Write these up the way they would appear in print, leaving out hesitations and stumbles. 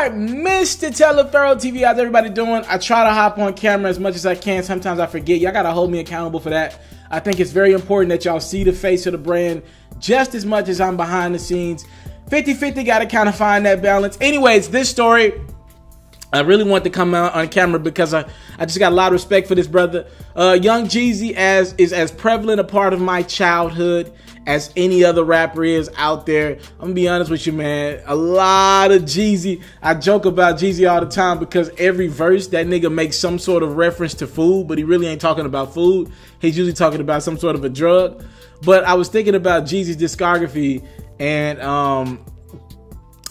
Alright, Mr. Taliaferro TV, how's everybody doing? I try to hop on camera as much as I can. Sometimes I forget. Y'all gotta hold me accountable for that. I think it's very important that y'all see the face of the brand just as much as I'm behind the scenes. 50-50, gotta kind of find that balance. Anyways, this story, I really want to come out on camera because I just got a lot of respect for this brother. Young Jeezy is as prevalent a part of my childhood as any other rapper is out there. I'm gonna be honest with you, man. A lot of Jeezy. I joke about Jeezy all the time because every verse that nigga makes some sort of reference to food, but he really ain't talking about food. He's usually talking about some sort of a drug. But I was thinking about Jeezy's discography, and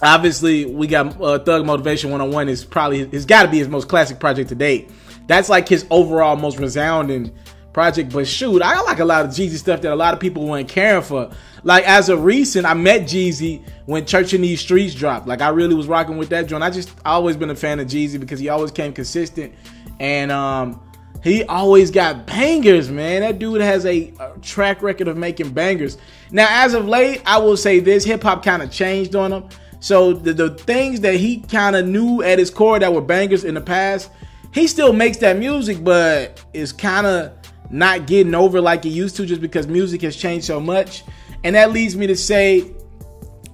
obviously we got Thug Motivation 101 is probably, it's got to be his most classic project to date. That's like his overall most resounding project. But shoot, I like a lot of Jeezy stuff that a lot of people weren't caring for. Like as of recent, I met Jeezy when Church in These Streets dropped. Like I really was rocking with that joint. I always been a fan of Jeezy because he always came consistent, and he always got bangers, man. That dude has a track record of making bangers. Now as of late, I will say this, hip hop kind of changed on him. So the things that he kind of knew at his core that were bangers in the past, he still makes that music, but it's kind of not getting over like it used to just because music has changed so much. And that leads me to say,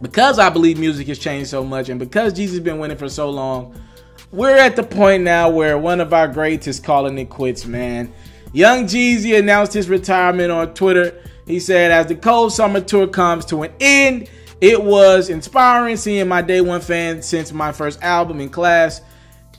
because I believe music has changed so much and because Jeezy's been winning for so long, we're at the point now where one of our greats is calling it quits, man. Young Jeezy announced his retirement on Twitter. He said, as the cold summer tour comes to an end, it was inspiring seeing my day one fans since my first album in class,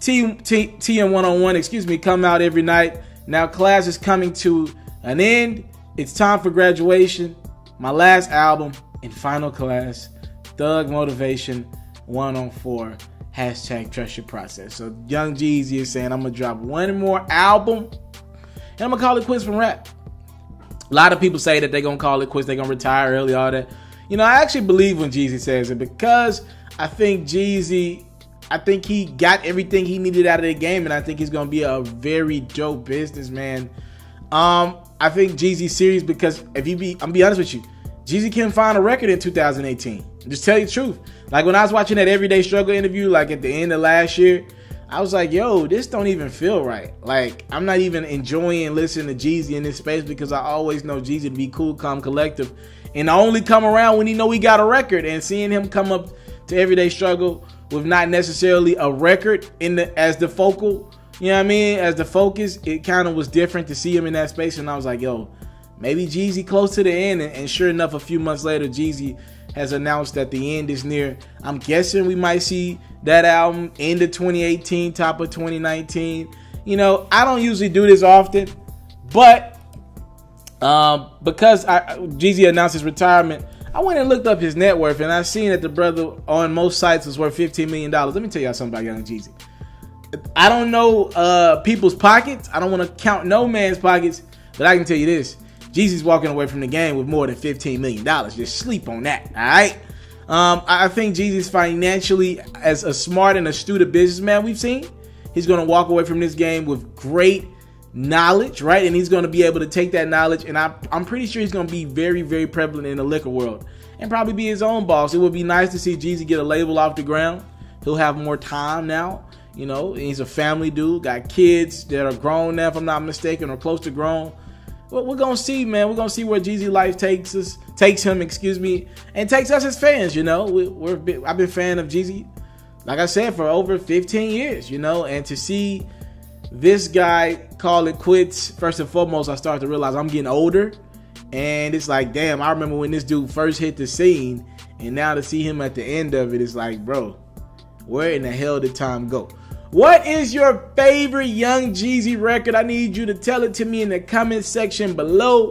TM101, come out every night. Now class is coming to an end. It's time for graduation. My last album in final class, Thug Motivation 104. Hashtag trust your process. So Young Jeezy is saying, I'm going to drop one more album and I'm going to call it quits from rap. A lot of people say that they're going to call it quits. They're going to retire early, all that. You know, I actually believe when Jeezy says it because I think Jeezy, he got everything he needed out of the game, and I think he's going to be a very dope businessman. I think Jeezy's serious because I'm be honest with you, Jeezy couldn't find a record in 2018. Just tell you the truth. Like when I was watching that Everyday Struggle interview, like at the end of last year, I was like, yo, this don't even feel right. Like I'm not even enjoying listening to Jeezy in this space because I always know Jeezy to be cool, calm, collective. And I only come around when he know he got a record, and seeing him come up to Everyday Struggle with not necessarily a record as the focal, you know what I mean, as the focus, it kind of was different to see him in that space. And I was like, yo, maybe Jeezy close to the end. And sure enough, a few months later, Jeezy has announced that the end is near. I'm guessing we might see that album end of 2018, top of 2019. You know, I don't usually do this often, but because Jeezy announced his retirement, I went and looked up his net worth, and I seen that the brother on most sites was worth $15 million. Let me tell y'all something about Young Jeezy. I don't know people's pockets. I don't want to count no man's pockets, but I can tell you this. Jeezy's walking away from the game with more than $15 million. Just sleep on that, all right? I think Jeezy's financially, as a smart and astute a businessman we've seen, he's going to walk away from this game with great knowledge, right? And he's going to be able to take that knowledge, and I'm pretty sure he's going to be very, very prevalent in the liquor world and probably be his own boss. It would be nice to see Jeezy get a label off the ground. He'll have more time now. You know, he's a family dude, got kids that are grown now, if I'm not mistaken, or close to grown. Well, we're going to see, man. We're going to see where Jeezy life takes him, and takes us as fans, you know. I've been a fan of Jeezy, like I said, for over 15 years, you know, and to see this guy call it quits, first and foremost, I started to realize I'm getting older, and it's like, damn, I remember when this dude first hit the scene, and now to see him at the end of it, it's like, bro, where in the hell did time go? What is your favorite Young Jeezy record? I need you to tell it to me in the comment section below.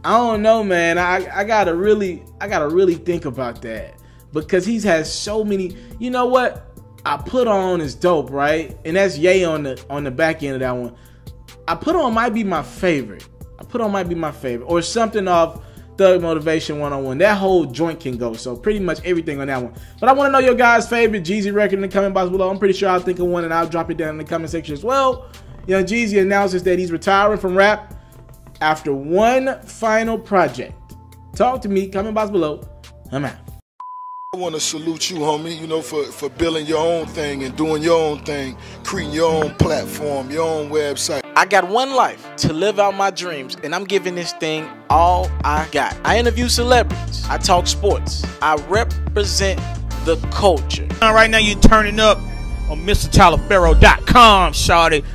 I don't know, man. I gotta really think about that because he's had so many. You know what? I Put On is dope, right? And that's Ye on the back end of that one. I Put On might be my favorite. Or something off Thug Motivation 101. That whole joint can go. So pretty much everything on that one. But I want to know your guys' favorite Jeezy record in the comment box below. I'm pretty sure I'll think of one and I'll drop it down in the comment section as well. You know, Jeezy announces that he's retiring from rap after one final project. Talk to me, comment box below. I'm out. I want to salute you, homie, you know, for building your own thing and doing your own thing, creating your own platform, your own website. I got one life to live out my dreams, and I'm giving this thing all I got. I interview celebrities. I talk sports. I represent the culture. Right now you're turning up on MrTaliaferro.com, shawty.